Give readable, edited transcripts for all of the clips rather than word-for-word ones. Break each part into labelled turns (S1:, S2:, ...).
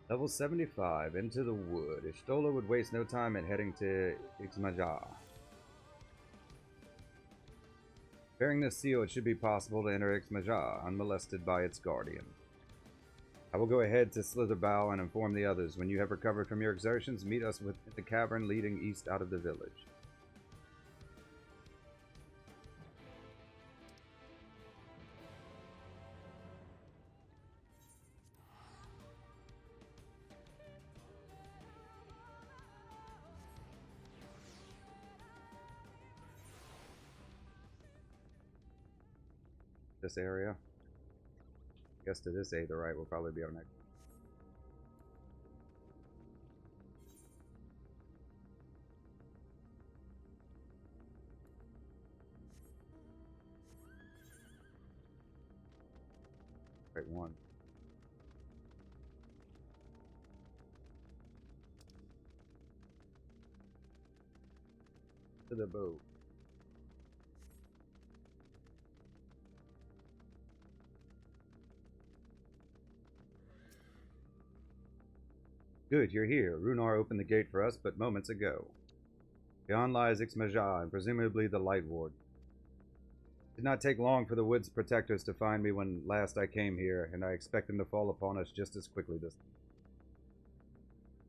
S1: Level 75, into the wood. Ishtola would waste no time in heading to Ixmajar. Bearing this seal, it should be possible to enter Ixmajar, unmolested by its guardian. I will go ahead to Slitherbow and inform the others. When you have recovered from your exertions, meet us within the cavern leading east out of the village. This area. I guess to this A, the right will probably be our next. Right one. To the boat. Good, you're here. Runar opened the gate for us but moments ago. Beyond lies Ixmajar and presumably the Light Ward. It did not take long for the Woods Protectors to find me when last I came here, and I expect them to fall upon us just as quickly this time.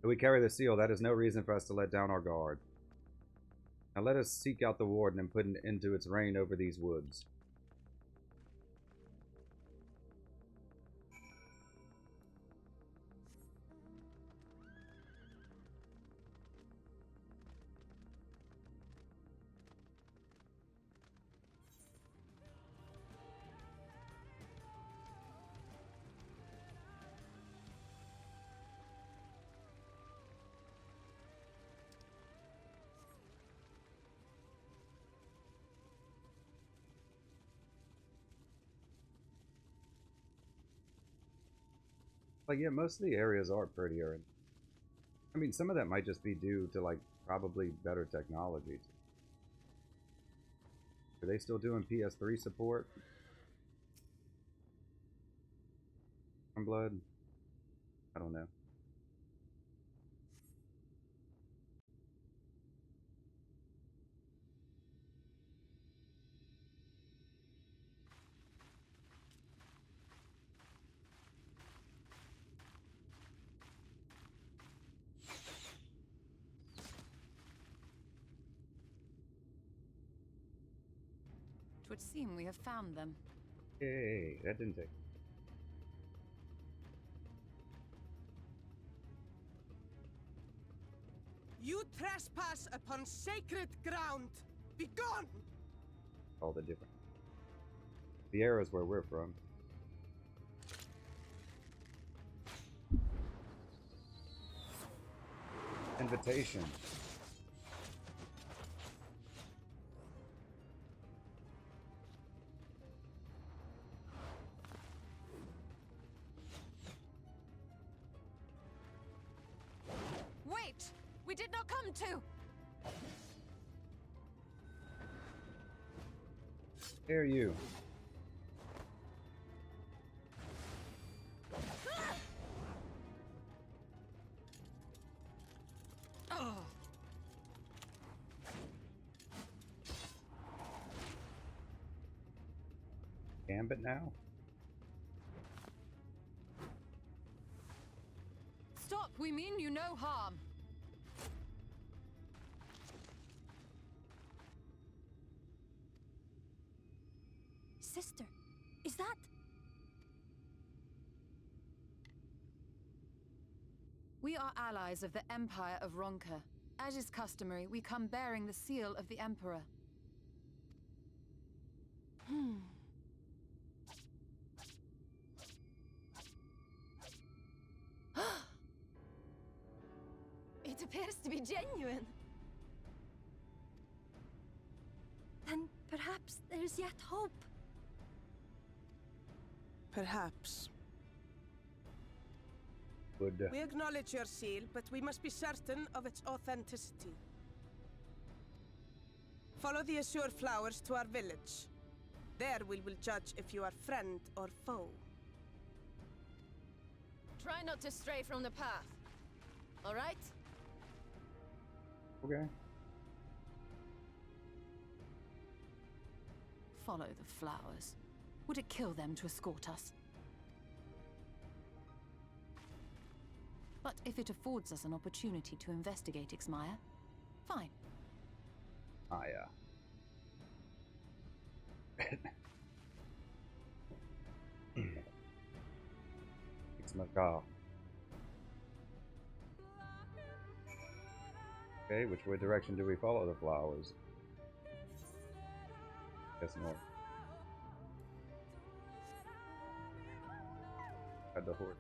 S1: If we carry the seal, that is no reason for us to let down our guard. Now let us seek out the Warden and put an end to its reign over these woods. Like, yeah, most of the areas are prettier. And I mean, some of that might just be due to, like, probably better technology. Are they still doing PS3 support? Blood? I don't know.
S2: It would seem we have found them.
S1: Yay, that didn't take.
S3: You trespass upon sacred ground! Begone!
S1: All the different. The areas where we're from. Invitation.
S2: Wait! We did not come to!
S1: Dare you? Gambit now?
S2: Stop! We mean you no harm.
S4: Sister, is that...
S2: We are allies of the Empire of Ronka. As is customary, we come bearing the seal of the Emperor.
S4: It appears to be genuine. Then perhaps there's yet hope.
S3: Perhaps.
S1: Would
S3: We acknowledge your seal, but we must be certain of its authenticity. Follow the azure flowers to our village. There we will judge if you are friend or foe.
S5: Try not to stray from the path. All right?
S1: Okay.
S2: Follow the flowers. Would it kill them to escort us? But if it affords us an opportunity to investigate Ux'ner, fine.
S1: Maya. Ux'ner. Okay, which way direction do we follow the flowers? Guess north. Had the horse.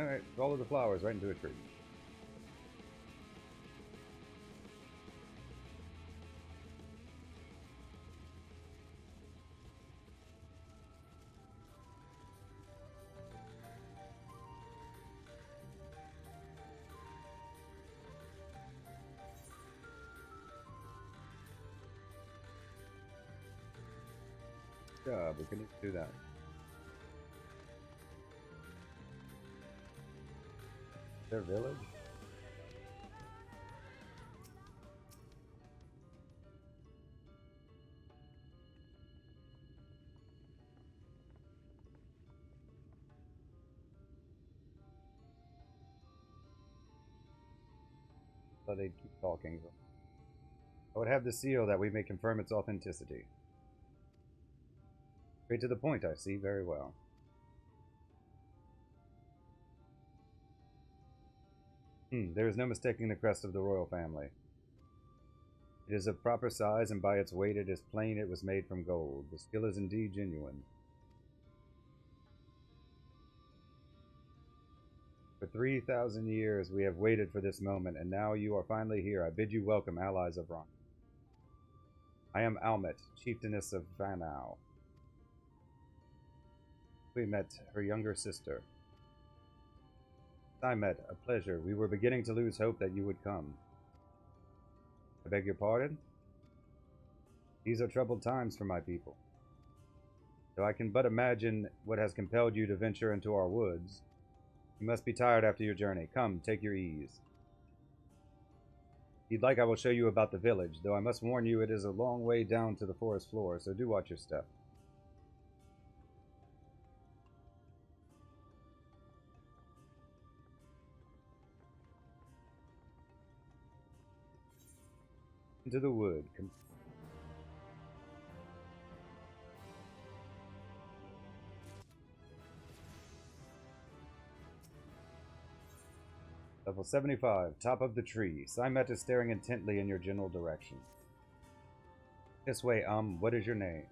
S1: Alright, follow the flowers right into a tree. Yeah, we can do that. Their village? So they'd keep talking. I would have the seal that we may confirm its authenticity. Straight to the point, I see. Very well. There is no mistaking the crest of the royal family. It is of proper size, and by its weight it is plain it was made from gold. The skill is indeed genuine. For 3,000 years we have waited for this moment, and now you are finally here. I bid you welcome, allies of Ron. I am Almet, chieftainess of Vanau. We met her younger sister. I met, a pleasure. We were beginning to lose hope that you would come. I beg your pardon? These are troubled times for my people. Though I can but imagine what has compelled you to venture into our woods. You must be tired after your journey. Come, take your ease. If you'd like, I will show you about the village, though I must warn you it is a long way down to the forest floor, so do watch your step. Into the wood. Level 75, top of the tree. Simet is staring intently in your general direction. This way, what is your name?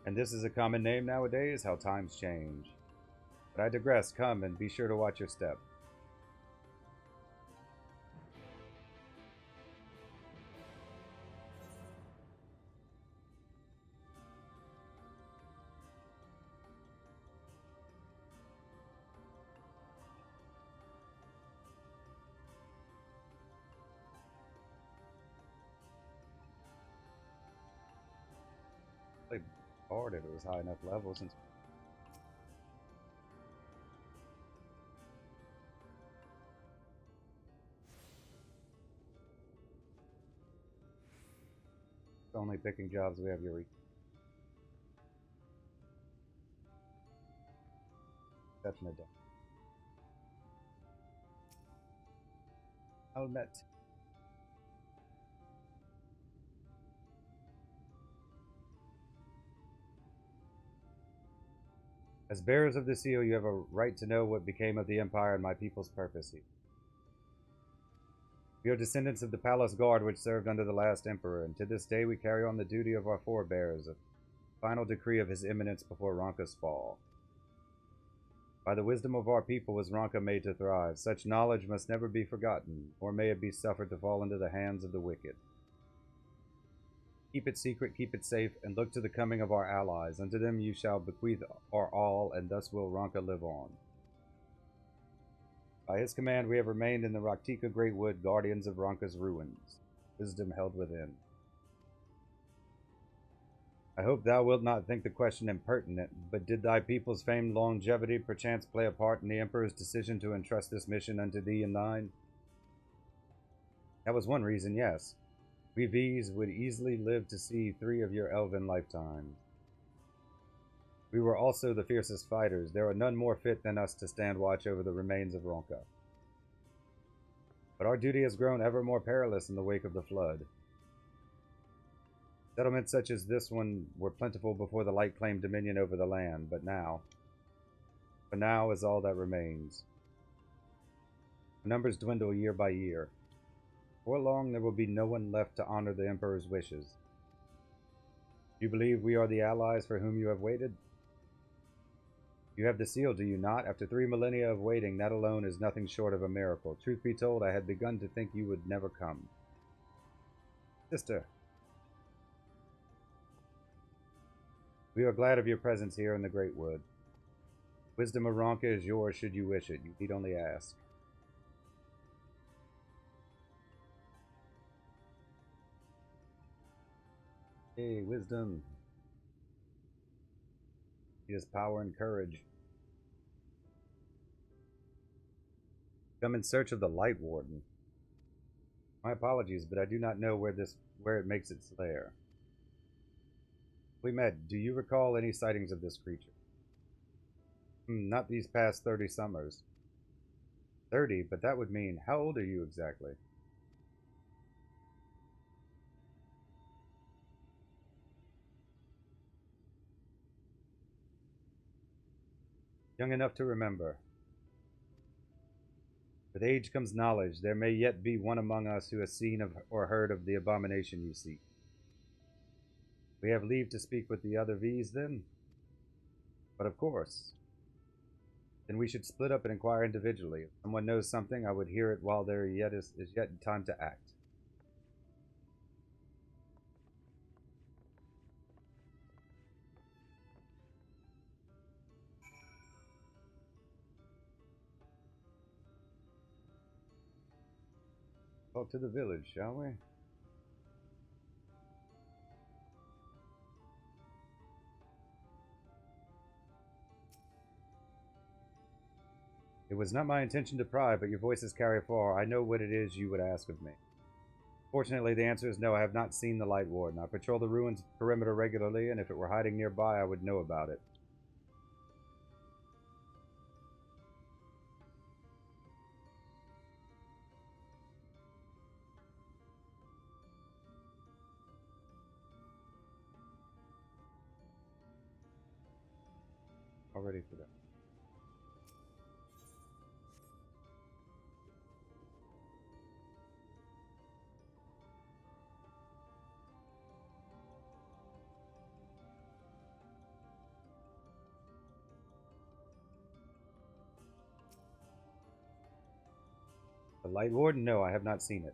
S1: And this is a common name nowadays? How times change. But I digress. Come and be sure to watch your step. Play hard if it was high enough level since only picking jobs we have your exception of death. Almet. As bearers of the seal, you have a right to know what became of the Empire and my people's purpose here. We are descendants of the palace guard which served under the last emperor, and to this day we carry on the duty of our forebears, a final decree of his eminence before Ronka's fall. By the wisdom of our people was Ronka made to thrive. Such knowledge must never be forgotten, or may it be suffered to fall into the hands of the wicked. Keep it secret, keep it safe, and look to the coming of our allies. Unto them you shall bequeath our all, and thus will Ronka live on. By his command, we have remained in the Raktika Great Wood, guardians of Ronka's ruins. Wisdom held within. I hope thou wilt not think the question impertinent, but did thy people's famed longevity perchance play a part in the Emperor's decision to entrust this mission unto thee and thine? That was one reason, yes. We V's would easily live to see 3 of your elven lifetimes. We were also the fiercest fighters. There are none more fit than us to stand watch over the remains of Ronka. But our duty has grown ever more perilous in the wake of the flood. Settlements such as this one were plentiful before the light claimed dominion over the land, but now is all that remains. The numbers dwindle year by year. Before long, there will be no one left to honor the Emperor's wishes. You believe we are the allies for whom you have waited? You have the seal, do you not? After 3 millennia of waiting, that alone is nothing short of a miracle. Truth be told, I had begun to think you would never come. Sister, we are glad of your presence here in the Great Wood. Wisdom of Ronka is yours should you wish it. You need only ask. Hey, wisdom. He has power and courage. Come in search of the Light Warden. My apologies, but I do not know where it makes its lair. We met. Do you recall any sightings of this creature? Not these past 30 summers. 30, but that would mean, how old are you exactly? Young enough to remember. With age comes knowledge. There may yet be one among us who has seen or heard of the abomination you seek. We have leave to speak with the other V's then? But of course. Then we should split up and inquire individually. If someone knows something, I would hear it while there is yet time to act. Talk to the village, shall we? It was not my intention to pry, but your voices carry far. I know what it is you would ask of me. Fortunately, the answer is no. I have not seen the Light Warden. I patrol the ruins perimeter regularly, and if it were hiding nearby, I would know about it. All ready for that. The Light Warden? No, I have not seen it.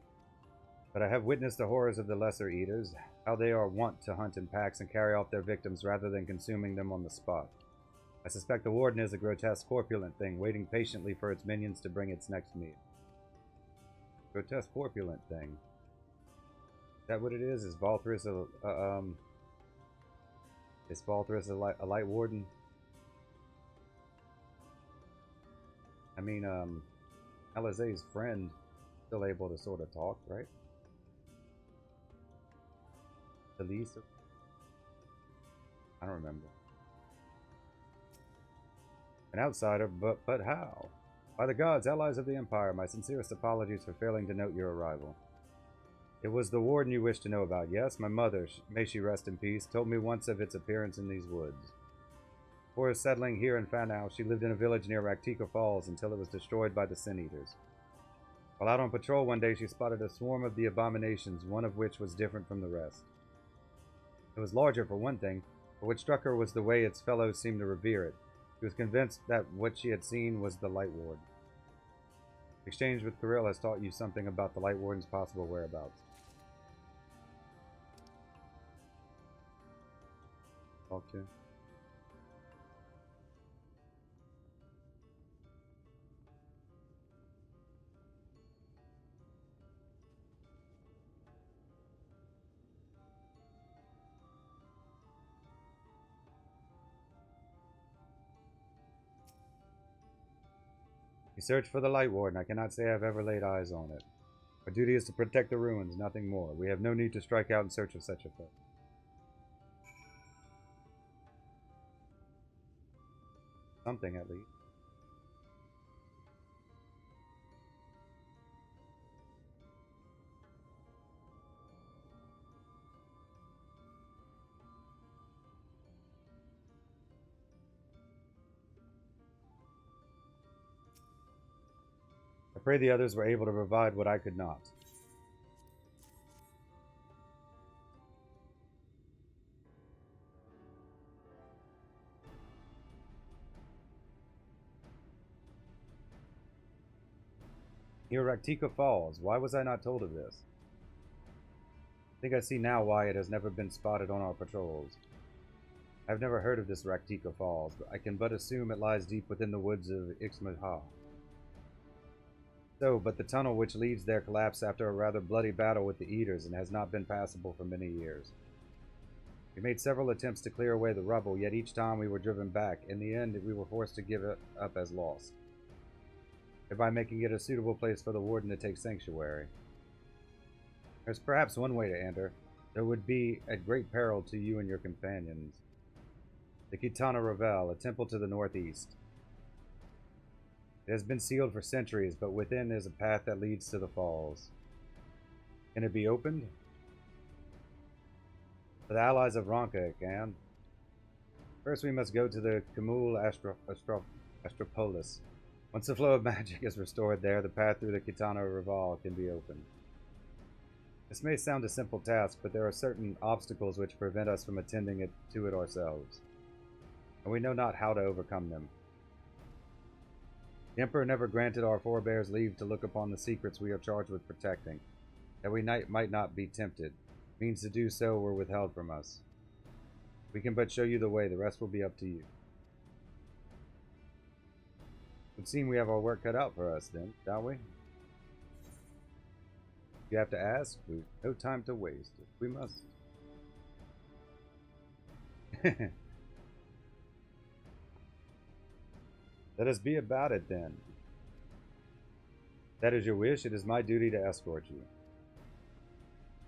S1: But I have witnessed the horrors of the Lesser Eaters, how they are wont to hunt in packs and carry off their victims rather than consuming them on the spot. I suspect the Warden is a grotesque, corpulent thing, waiting patiently for its minions to bring its next meal. Grotesque, corpulent thing. Is that what it is? Is Valthrus a Light Warden? I mean, Alizé's friend still able to sort of talk, right? Elise? I don't remember. An outsider, but how? By the gods, allies of the Empire, my sincerest apologies for failing to note your arrival. It was the Warden you wished to know about, yes? My mother, may she rest in peace, told me once of its appearance in these woods. Before settling here in Fanau, she lived in a village near Raktika Falls until it was destroyed by the Sin Eaters. While out on patrol one day, she spotted a swarm of the abominations, one of which was different from the rest. It was larger for one thing, but what struck her was the way its fellows seemed to revere it. She was convinced that what she had seen was the Light Warden. Exchange with Kirill has taught you something about the Light Warden's possible whereabouts. Talk to. We search for the Light Warden. I cannot say I've ever laid eyes on it. Our duty is to protect the ruins, nothing more. We have no need to strike out in search of such a foe. Something, at least. I pray the others were able to provide what I could not. Near Raktika Falls. Why was I not told of this? I think I see now why it has never been spotted on our patrols. I've never heard of this Raktika Falls, but I can but assume it lies deep within the woods of Ux'ner. So, but the tunnel which leads there collapsed after a rather bloody battle with the Eaters and has not been passable for many years. We made several attempts to clear away the rubble, yet each time we were driven back. In the end, we were forced to give it up as lost, thereby making it a suitable place for the Warden to take sanctuary. There's perhaps one way to enter, though it would be at great peril to you and your companions. The Kitana Revel, a temple to the northeast. It has been sealed for centuries, but within is a path that leads to the falls. Can it be opened? For the allies of Ronka, it can. First, we must go to the Kamul Astropolis. Once the flow of magic is restored there, the path through the Kitana Revel can be opened. This may sound a simple task, but there are certain obstacles which prevent us from attending to it ourselves, and we know not how to overcome them. The Emperor never granted our forebears leave to look upon the secrets we are charged with protecting, that we might not be tempted. Means to do so were withheld from us. We can but show you the way, the rest will be up to you. It would seem we have our work cut out for us then, don't we? If you have to ask, we've no time to waste. We must. Let us be about it then. If that is your wish, it is my duty to escort you.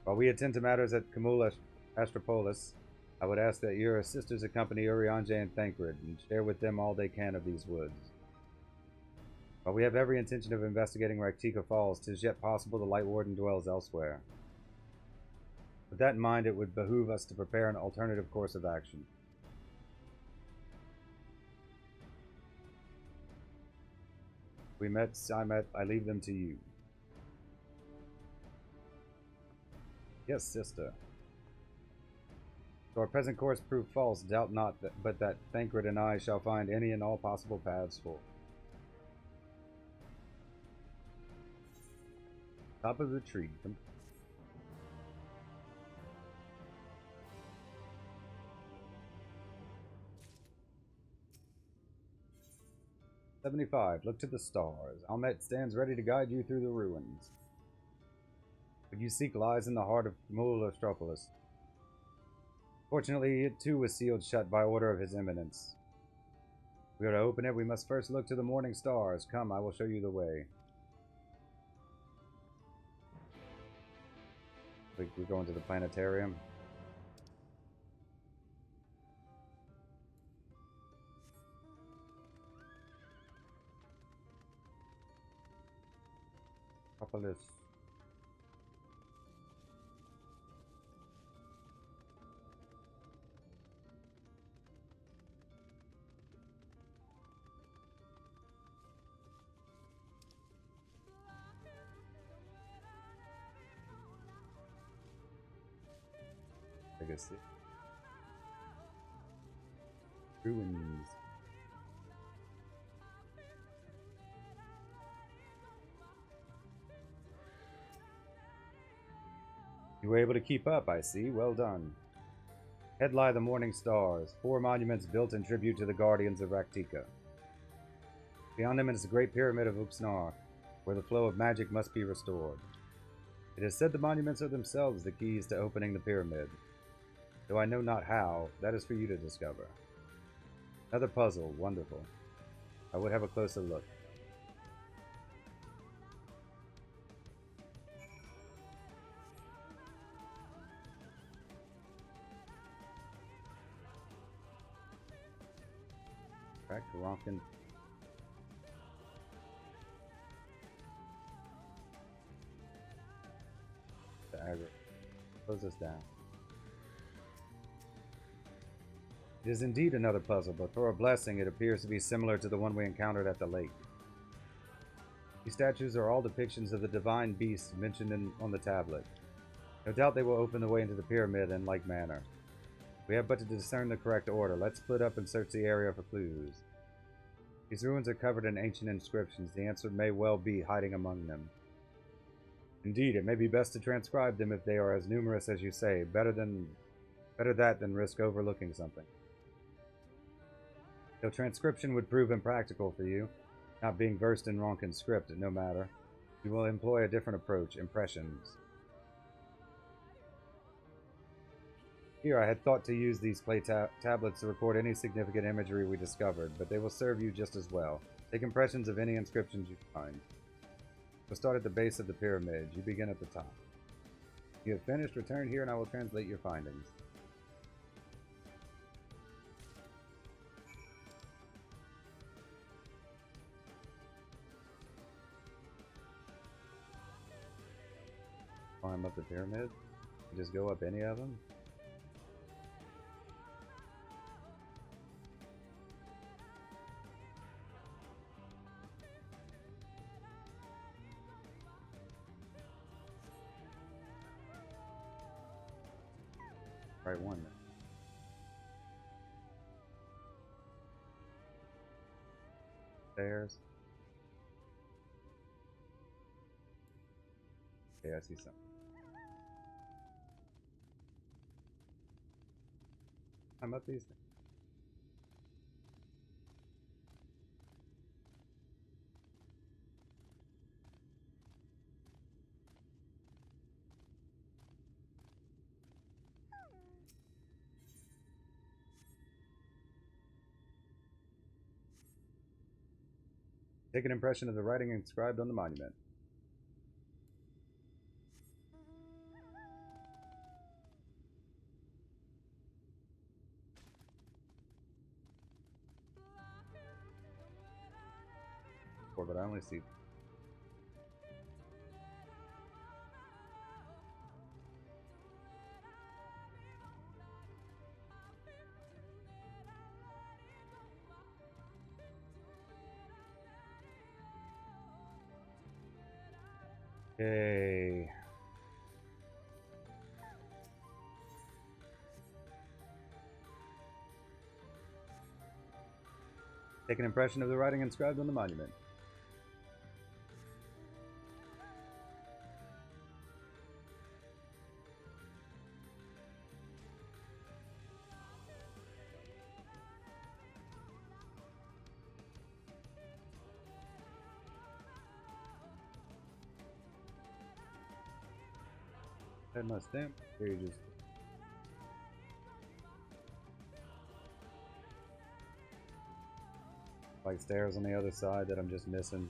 S1: While we attend to matters at Kamul Astropolis, I would ask that your sisters accompany Urianger and Thancred and share with them all they can of these woods. While we have every intention of investigating Raktika Falls, 'tis yet possible the Light Warden dwells elsewhere. With that in mind, it would behoove us to prepare an alternative course of action. I leave them to you. Yes, sister. So our present course proved false, doubt not, but that Thancred and I shall find any and all possible paths for. Top of the tree. 75. Look to the stars. Almet stands ready to guide you through the ruins. What you seek lies in the heart of Kamul Astropolis. Fortunately, it too was sealed shut by order of His Eminence. If we are to open it, we must first look to the morning stars. Come, I will show you the way. We're going to the planetarium. Propolis. Legacy. Ruins. You were able to keep up, I see. Well done. Ahead lie the morning stars, 4 monuments built in tribute to the guardians of Raktika. Beyond them is the great pyramid of Ux'ner, where the flow of magic must be restored. It is said the monuments are themselves the keys to opening the pyramid. Though I know not how, that is for you to discover. Another puzzle, wonderful. I would have a closer look. Correct, Ronkin. The aggregate. Close this down. It is indeed another puzzle, but for a blessing, it appears to be similar to the one we encountered at the lake. These statues are all depictions of the divine beasts mentioned on the tablet. No doubt they will open the way into the pyramid in like manner. We have but to discern the correct order. Let's split up and search the area for clues. These ruins are covered in ancient inscriptions. The answer may well be hiding among them. Indeed, it may be best to transcribe them if they are as numerous as you say. Better that than risk overlooking something. Though transcription would prove impractical for you, not being versed in Ronkin script, no matter, you will employ a different approach, impressions. Here, I had thought to use these clay tablets to record any significant imagery we discovered, but they will serve you just as well. Take impressions of any inscriptions you find. We'll start at the base of the pyramid. You begin at the top. You have finished, return here and I will translate your findings. Climb up the pyramid? Just go up any of them? Right one then. Stairs. Okay, I see something. I'm up these things. Take an impression of the writing inscribed on the monument. But I only see. Okay. Take an impression of the writing inscribed on the monument. Had my stamp. Here you just. Like stairs on the other side that I'm just missing.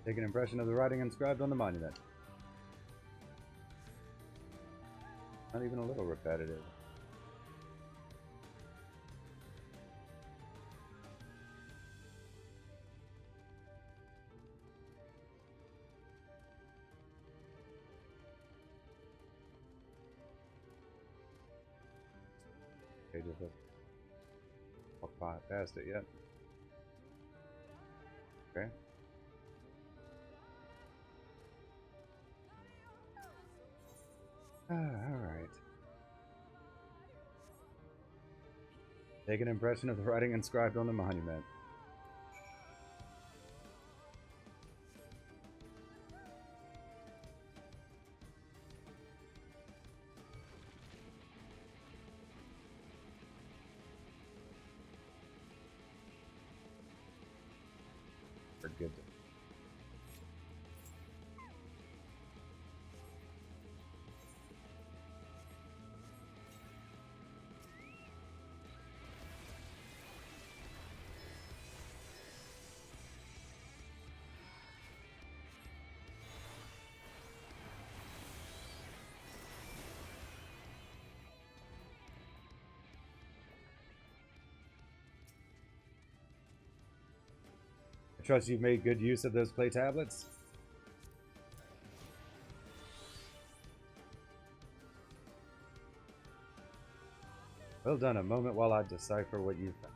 S1: Take an impression of the writing inscribed on the monument. Not even a little repetitive. Okay, just walk past it yet. Okay. Alright. Take an impression of the writing inscribed on the monument. Forgive it. trust you've made good use of those clay tablets. Well done. A moment while I decipher what you found.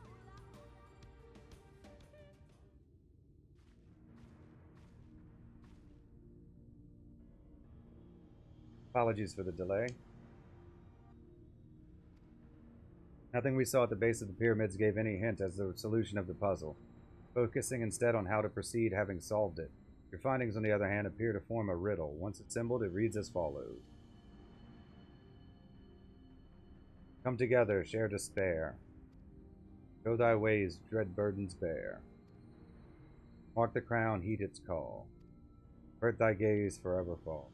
S1: Apologies for the delay. Nothing we saw at the base of the pyramids gave any hint as the solution of the puzzle, focusing instead on how to proceed having solved it. Your findings, on the other hand, appear to form a riddle. Once assembled, it reads as follows. Come together, share despair. Go thy ways, dread burdens bear. Mark the crown, heed its call. Hurt thy gaze, forever fall.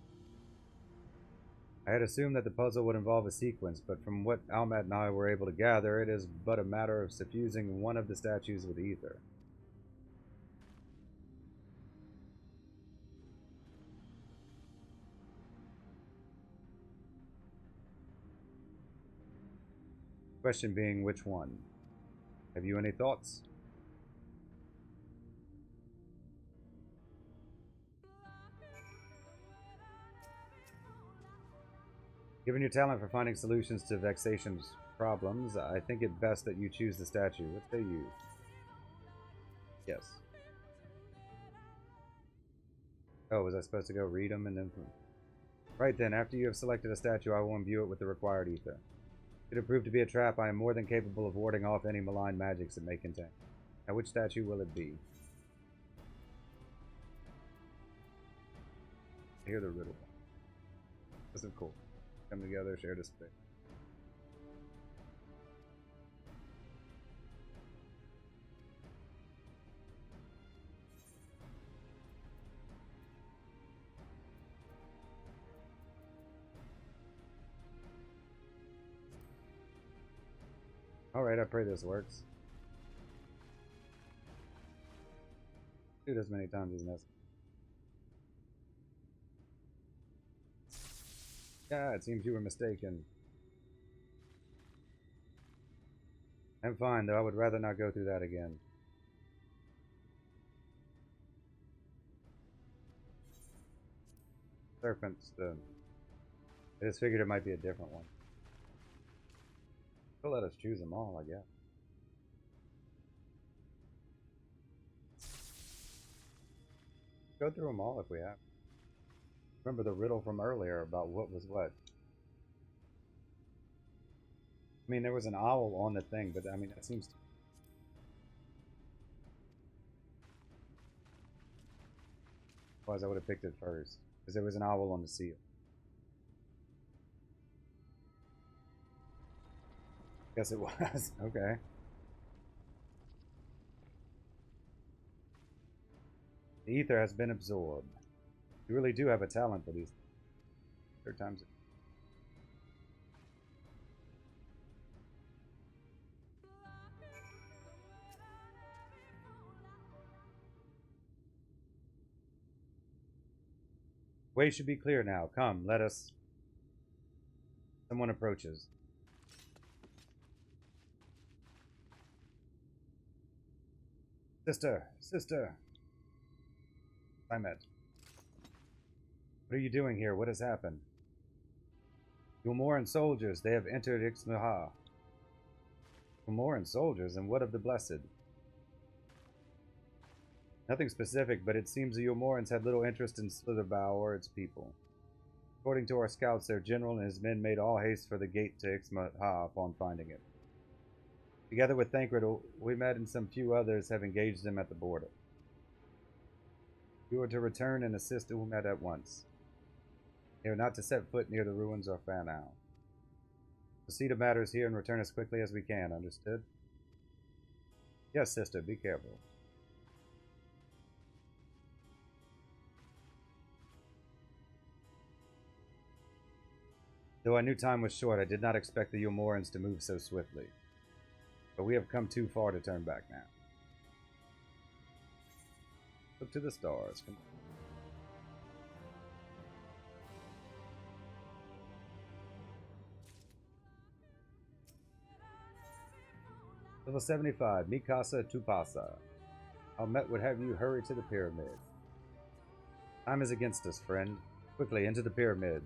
S1: I had assumed that the puzzle would involve a sequence, but from what Almat and I were able to gather, it is but a matter of suffusing one of the statues with ether. Question being, which one? Have you any thoughts? Given your talent for finding solutions to Vexation's problems, I think it best that you choose the statue. What say you? Yes. Oh, was I supposed to go read them and then... Right then, after you have selected a statue, I will imbue it with the required ether. Should it prove to be a trap, I am more than capable of warding off any malign magics it may contain. Now, which statue will it be? I hear the riddle. This is cool. Come together, share despair. Alright, I pray this works. Do it as many times as necessary. Yeah, it seems you were mistaken. I'm fine, though I would rather not go through that again. Serpents, I just figured it might be a different one. They'll let us choose them all, I guess. Go through them all if we have. Remember the riddle from earlier about what was what. I mean, there was an owl on the thing, but I mean, that seems to... Otherwise, I would have picked it first, because there was an owl on the seal. Guess it was. Okay. The ether has been absorbed. You really do have a talent for these. Third time's. Way should be clear now. Come, let us. Someone approaches. Sister, sister. Climate. What are you doing here? What has happened? Umoran soldiers, they have entered Ixmaha. Umoran soldiers, and what of the blessed? Nothing specific, but it seems the Umorans had little interest in Slitherbow or its people. According to our scouts, their general and his men made all haste for the gate to Ixmaha upon finding it. Together with Thancred, Umed and some few others have engaged them at the border. You are to return and assist Umed at once. They are not to set foot near the ruins or Fanau. We'll see to matters here and return as quickly as we can, understood? Yes, sister, be careful. Though I knew time was short, I did not expect the Umorans to move so swiftly. But we have come too far to turn back now. Look to the stars. Come on. Level 75, Mikasa Tupasa. Almet would have you hurry to the pyramid. Time is against us, friend. Quickly, into the pyramid.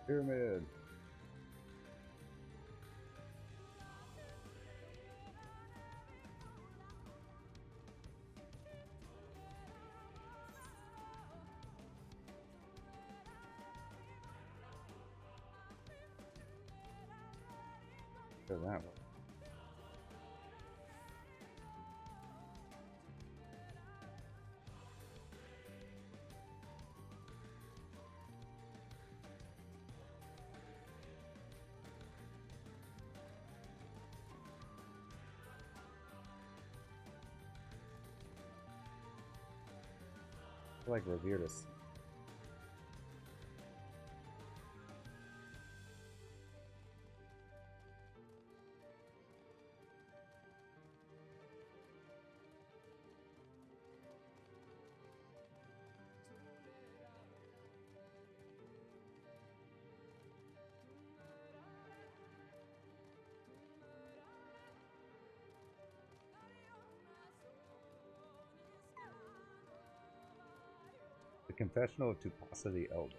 S1: Pyramid. Go that way. I feel like Revere to see. The Confessional of Tupasa the Elder.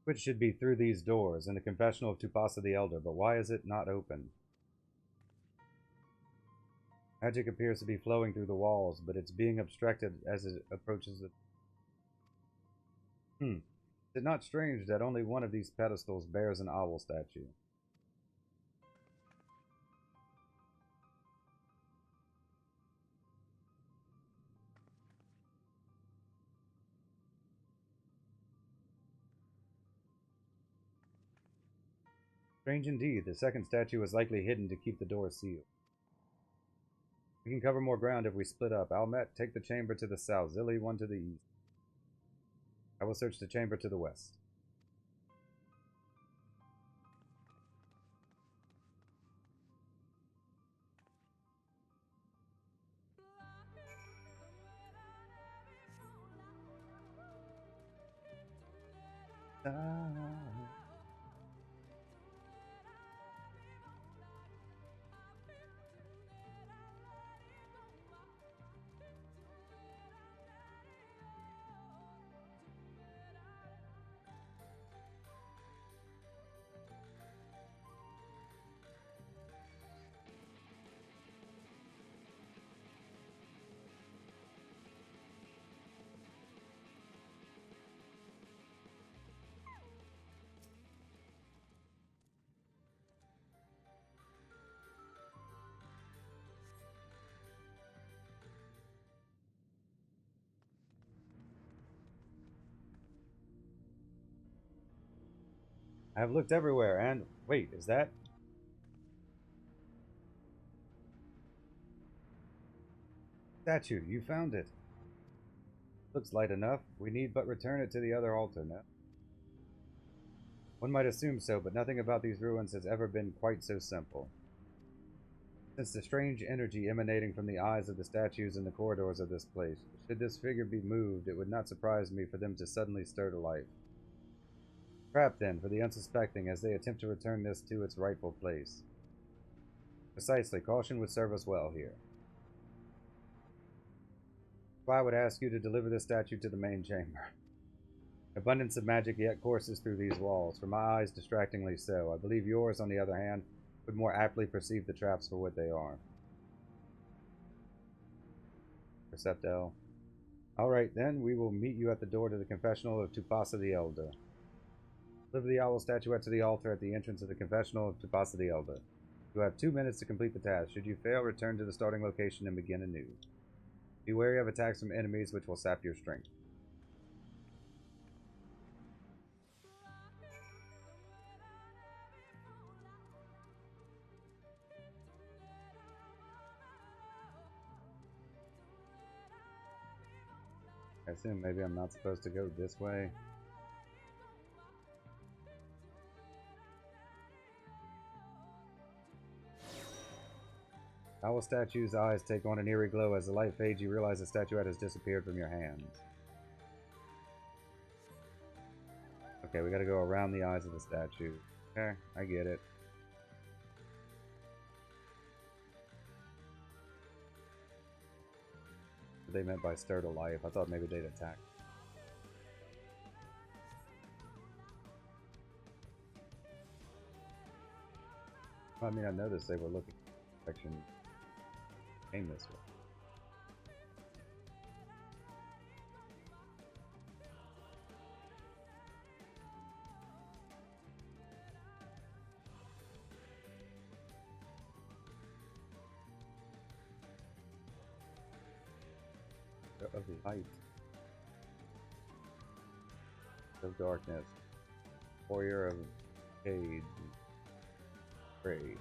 S1: Which should be through these doors in the Confessional of Tupasa the Elder, but why is it not open? Magic appears to be flowing through the walls, but it's being obstructed as it approaches the... Is it not strange that only one of these pedestals bears an owl statue? Strange indeed. The second statue is likely hidden to keep the door sealed. We can cover more ground if we split up. Almet, take the chamber to the south. Zilly, one to the east. I will search the chamber to the west. I have looked everywhere and... Wait, is that... Statue, you found it. Looks light enough. We need but return it to the other altar now. One might assume so, but nothing about these ruins has ever been quite so simple. Since the strange energy emanating from the eyes of the statues in the corridors of this place, should this figure be moved, it would not surprise me for them to suddenly stir to life. Trap, then, for the unsuspecting as they attempt to return this to its rightful place. Precisely, caution would serve us well here. So I would ask you to deliver this statue to the main chamber. Abundance of magic yet courses through these walls, for my eyes distractingly so. I believe yours, on the other hand, would more aptly perceive the traps for what they are. Perceptel. Alright then, we will meet you at the door to the Confessional of Tupasa the Elder. Deliver the owl statuette to the altar at the entrance of the Confessional of Tupasa the Elder. You have 2 minutes to complete the task. Should you fail, return to the starting location and begin anew. Be wary of attacks from enemies which will sap your strength. I assume maybe I'm not supposed to go this way. Owl statue's eyes take on an eerie glow. As the light fades, you realize the statuette has disappeared from your hands. Okay, we gotta go around the eyes of the statue. Okay, I get it. What they meant by stir to life. I thought maybe they'd attack. I mean, I noticed they were looking at the direction came this way. Of light, of darkness, warrior of shade, gray.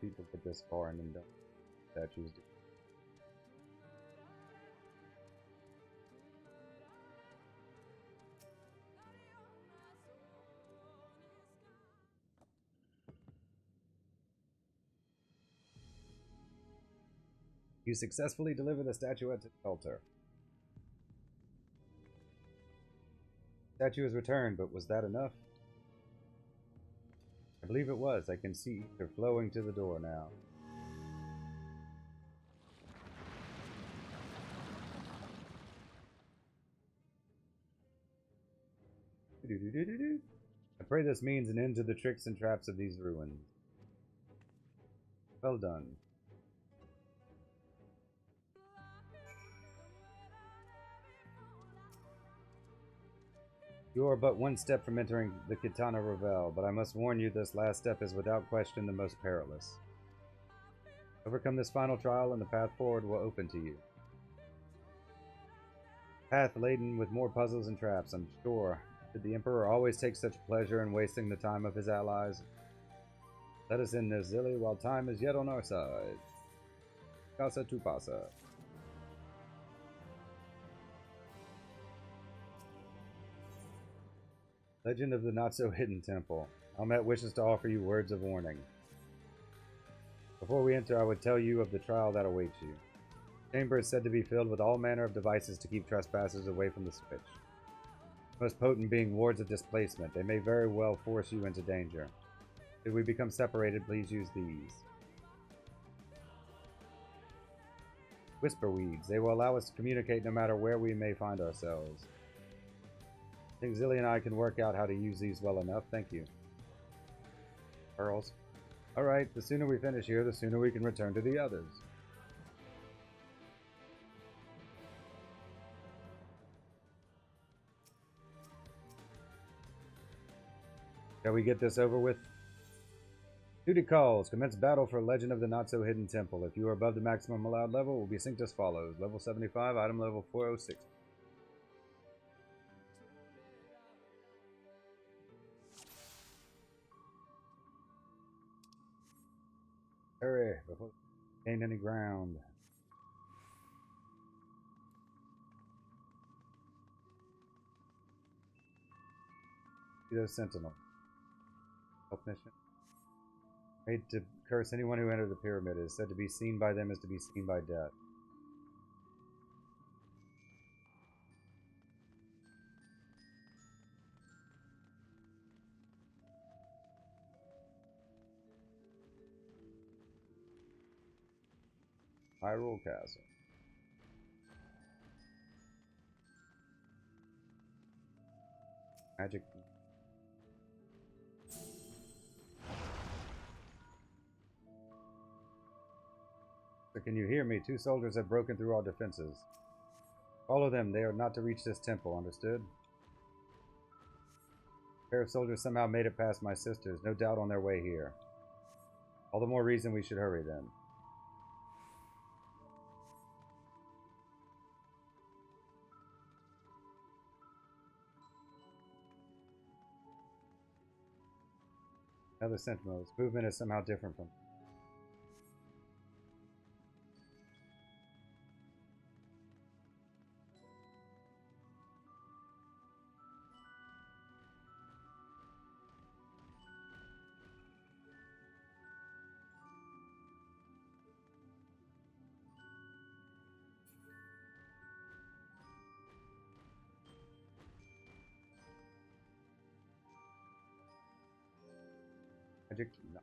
S1: People get this far and then don't. Statues do. You successfully deliver the statuette to the altar. The statue is returned, but was that enough? I believe it was. I can see ether flowing to the door now. I pray this means an end to the tricks and traps of these ruins. Well done. You are but one step from entering the Kitana Revel, but I must warn you this last step is without question the most perilous. Overcome this final trial and the path forward will open to you. Path laden with more puzzles and traps, I'm sure. Did the Emperor always take such pleasure in wasting the time of his allies? Let us end this zilly while time is yet on our side. Casa tu pasa. Legend of the Not-So-Hidden Temple. Almet wishes to offer you words of warning. Before we enter, I would tell you of the trial that awaits you. The chamber is said to be filled with all manner of devices to keep trespassers away from the switch. The most potent being wards of displacement. They may very well force you into danger. If we become separated, please use these. Whisper weeds. They will allow us to communicate no matter where we may find ourselves. I think Zilly and I can work out how to use these well enough. Thank you. Pearls. Alright, the sooner we finish here, the sooner we can return to the others. Shall we get this over with? Duty calls. Commence battle for Legend of the Not-So-Hidden Temple. If you are above the maximum allowed level, will be synced as follows. Level 75, item level 406. Hurry, before we gain any ground. Those Sentinel. Help mission. Made to curse anyone who entered the pyramid. It is said to be seen by them as to be seen by death. Hyrule Castle. Magic. So can you hear me? 2 soldiers have broken through our defenses. Follow them. They are not to reach this temple. Understood? A pair of soldiers somehow made it past my sisters. No doubt on their way here. All the more reason we should hurry then. Another sentinel. His movement is somehow different from... Magic? No.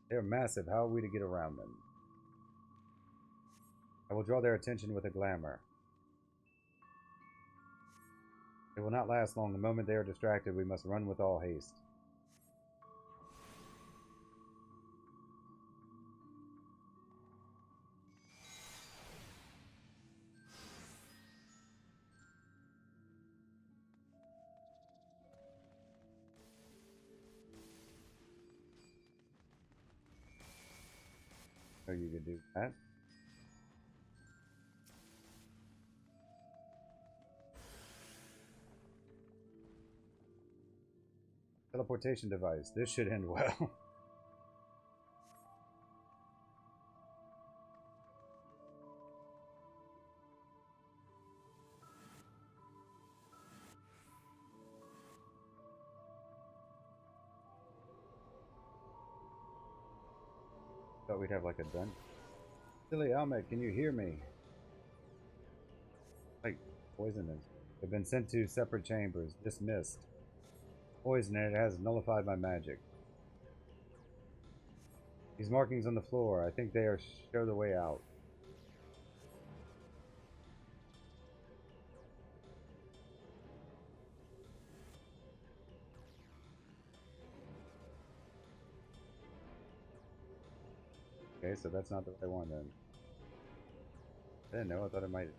S1: They're massive. How are we to get around them? I will draw their attention with a glamour. It will not last long. The moment they are distracted, we must run with all haste. So you could do that. Teleportation device. This should end well. Thought we'd have like a dungeon. Silly Ahmed, can you hear me? Like poisonous. They've been sent to separate chambers. Dismissed. Poison, and it has nullified my magic. These markings on the floor, I think they are show the way out. Okay, so that's not the right one then. I didn't know, I thought it might.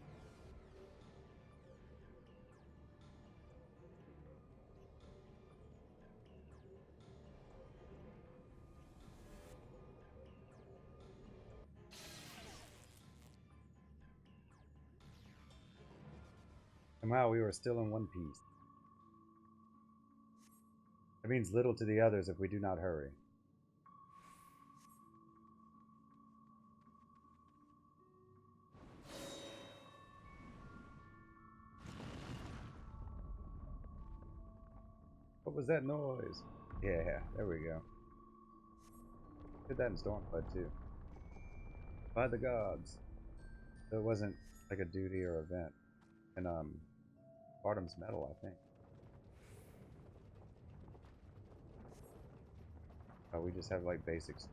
S1: Somehow we were still in one piece. It means little to the others if we do not hurry. What was that noise? Yeah, there we go. Did that in Stormflood too. By the gods. So it wasn't like a duty or event. And Bartum's Metal, I think. Oh, we just have like basics.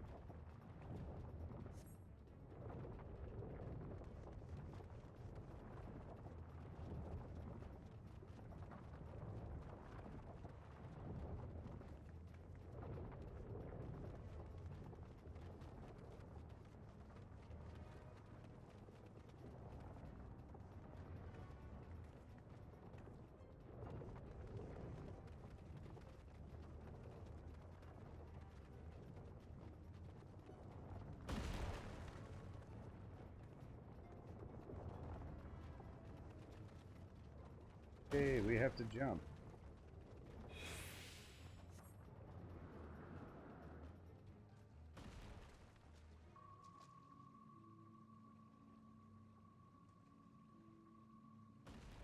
S1: Okay, we have to jump.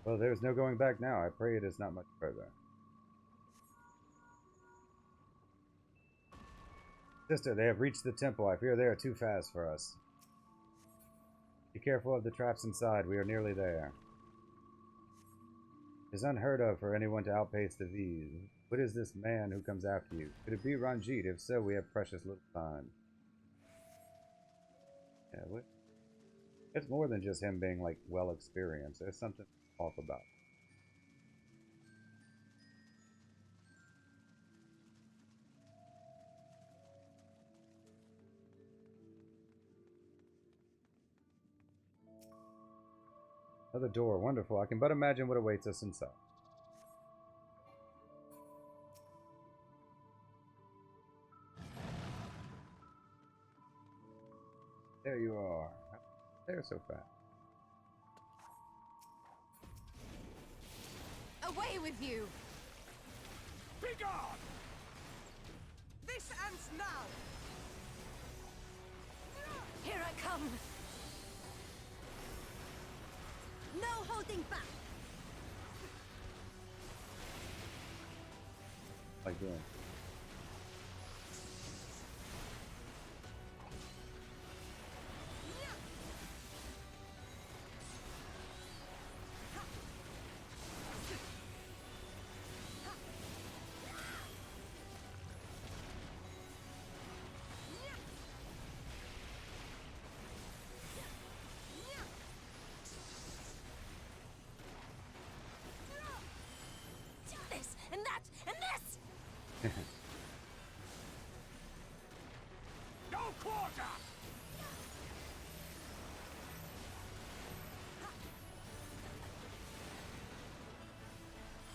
S1: Well, there's no going back now. I pray it is not much further. Sister, they have reached the temple. I fear they are too fast for us. Be careful of the traps inside. We are nearly there. It is unheard of for anyone to outpace the V's. What is this man who comes after you? Could it be Ranjit? If so, we have precious little time. Yeah, what? It's more than just him being, like, well experienced. There's something off about it. Another door. Wonderful. I can but imagine what awaits us inside. There you are. There so fast.
S2: Away with you!
S6: Begone!
S3: This ends now!
S2: Here I come!
S4: No holding back!
S1: Like doing.
S5: This and that and this!
S6: No quarter!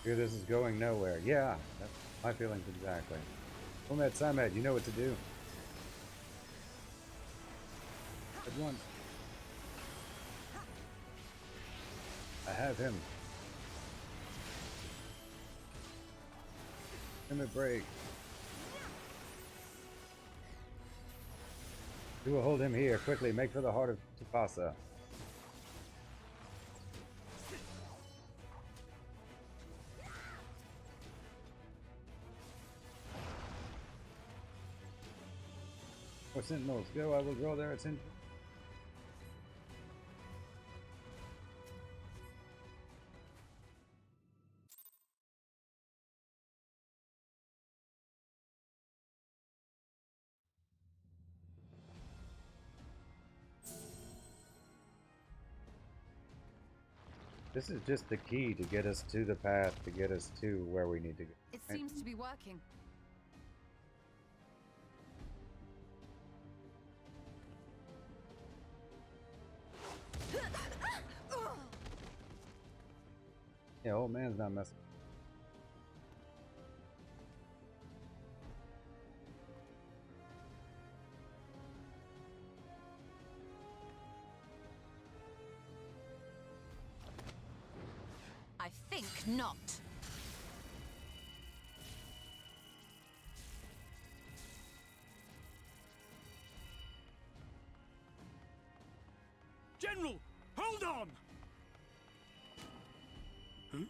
S1: Here, this is going nowhere. Yeah, that's my feelings exactly. Omed Samed, you know what to do. At once. I have him. Give him a break. We will hold him here. Quickly, make for the heart of Tupasa. More sentinels, go, I will draw their attention. This is just the key to get us to the path, to get us to where we need to go.
S2: It seems to be working.
S1: Yeah, old man's not messing.
S2: I think not.
S6: General, hold on!
S1: Ooh.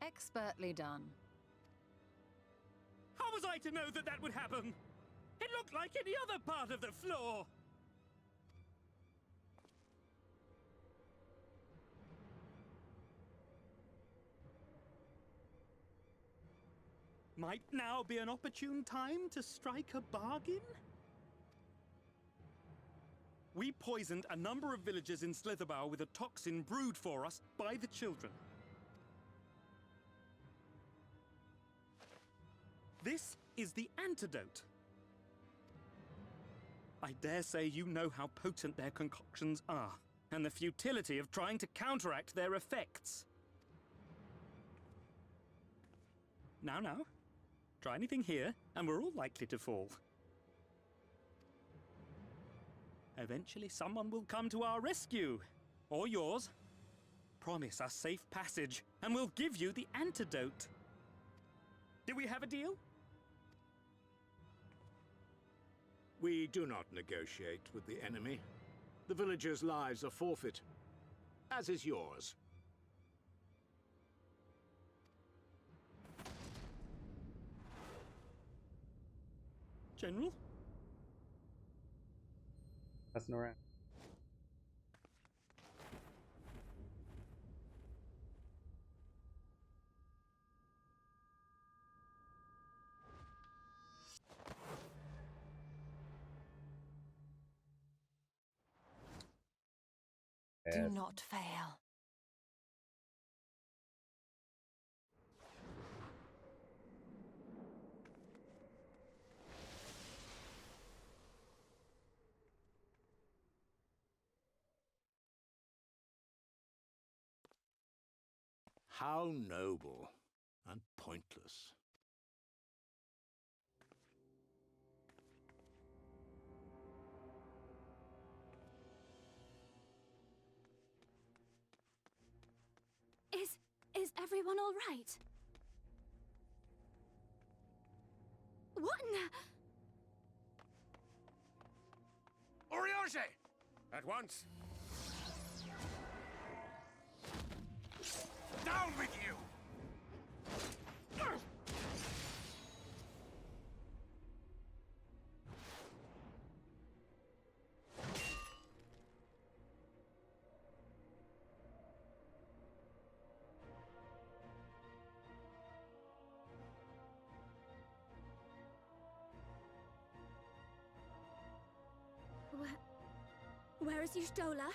S2: Expertly done.
S6: How was I to know that that would happen? It looked like any other part of the floor. Might now be an opportune time to strike a bargain? We poisoned a number of villagers in Slitherbough with a toxin brewed for us by the children. This is the antidote. I dare say you know how potent their concoctions are, and the futility of trying to counteract their effects. Now, try anything here, and we're all likely to fall. Eventually someone will come to our rescue, or yours. Promise us safe passage, and we'll give you the antidote. Do we have a deal?
S7: We do not negotiate with the enemy. The villagers' lives are forfeit, as is yours.
S6: General?
S1: Messing around.
S2: Do
S1: Yes.
S2: not fail.
S7: How noble and pointless.
S4: Is everyone all right? What in the...
S8: Oriange! At once! Down with you!
S4: Where is Y'shtola?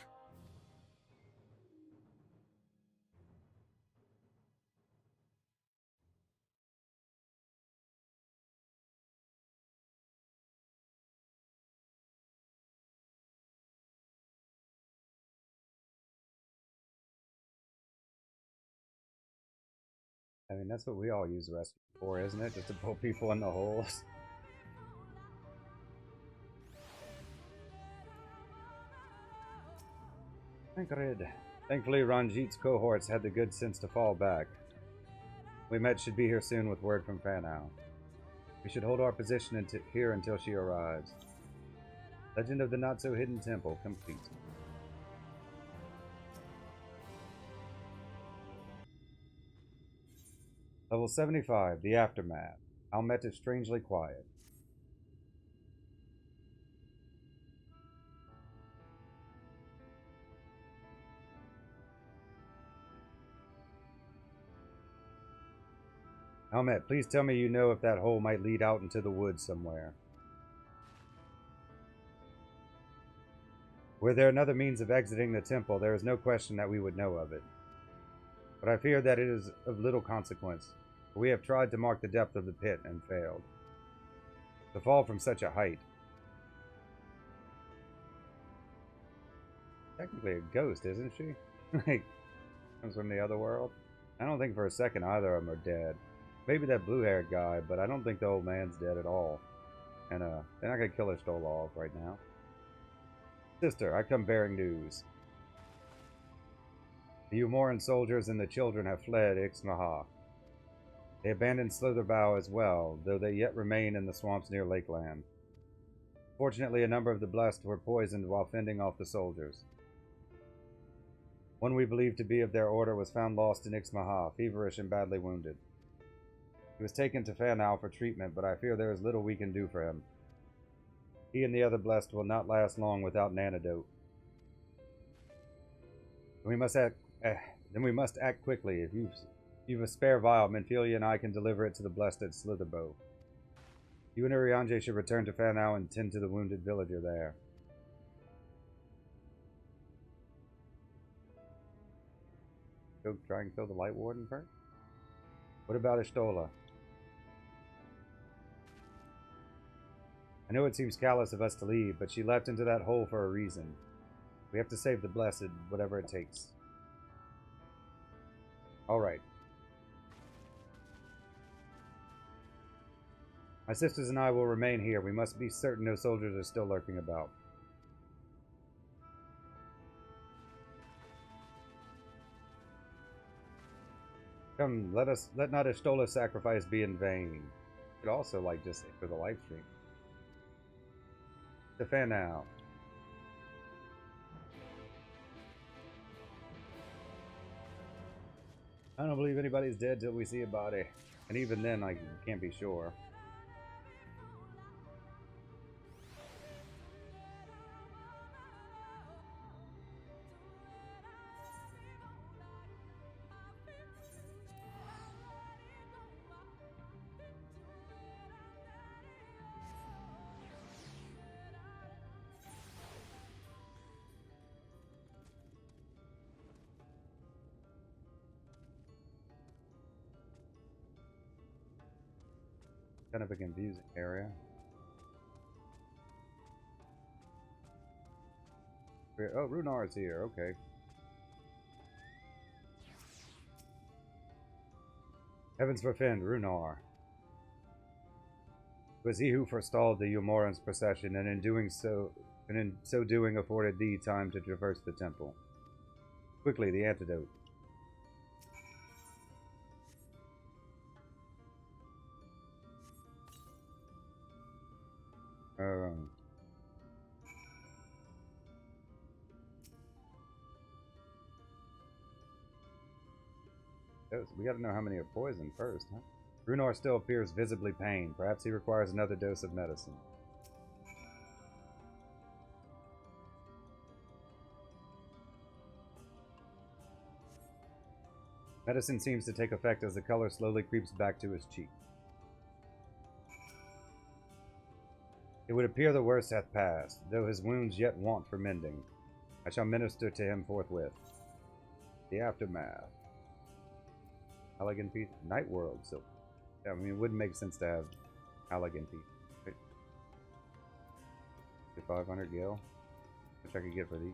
S1: I mean, that's what we all use the rescue for, isn't it? Just to pull people in the holes. Tancred. Thankfully, Ranjit's cohorts had the good sense to fall back. We met should be here soon with word from Fanau. We should hold our position here until she arrives. Legend of the Not-So-Hidden Temple complete. Level 75, The Aftermath. Almet is strangely quiet. Almet, please tell me you know if that hole might lead out into the woods somewhere. Were there another means of exiting the temple, there is no question that we would know of it. But I fear that it is of little consequence, for we have tried to mark the depth of the pit and failed. To fall from such a height. Technically a ghost, isn't she? Like, comes from the other world. I don't think for a second either of them are dead. Maybe that blue-haired guy, but I don't think the old man's dead at all. And, they're not gonna kill Y'shtola off right now. Sister, I come bearing news. The Umoran soldiers and the children have fled Ixmaha. They abandoned Slitherbow as well, though they yet remain in the swamps near Lakeland. Fortunately, a number of the blessed were poisoned while fending off the soldiers. One we believe to be of their order was found lost in Ixmaha, feverish and badly wounded. He was taken to Fanau for treatment, but I fear there is little we can do for him. He and the other blessed will not last long without an antidote. We must act. Then we must act quickly. If you've a spare vial, Menphilia and I can deliver it to the blessed at Slitherbow. You and Urianger should return to Fanau and tend to the wounded villager there. Go try and kill the Light Warden first? What about Y'shtola? I know it seems callous of us to leave, but she left into that hole for a reason. We have to save the blessed, whatever it takes. Alright. My sisters and I will remain here. We must be certain no soldiers are still lurking about. Come, let not Y'shtola's sacrifice be in vain. You could also, like, just for the live stream. To Fanau. I don't believe anybody's dead till we see a body. And even then, I can't be sure. Kind of a confusing area. Oh, Runar's here. Okay. Heavens forfend, Runar. It was he who forestalled the Umoran's procession, and in so doing afforded thee time to traverse the temple. Quickly, the antidote. We gotta know how many are poisoned first, huh? Runar still appears visibly pained. Perhaps he requires another dose of medicine. Medicine seems to take effect as the color slowly creeps back to his cheek. It would appear the worst hath passed, though his wounds yet want for mending. I shall minister to him forthwith. The aftermath. Elegant piece. Night World, so yeah, I mean, it wouldn't make sense to have elegant piece. Right? 500 gil, which I could get for these.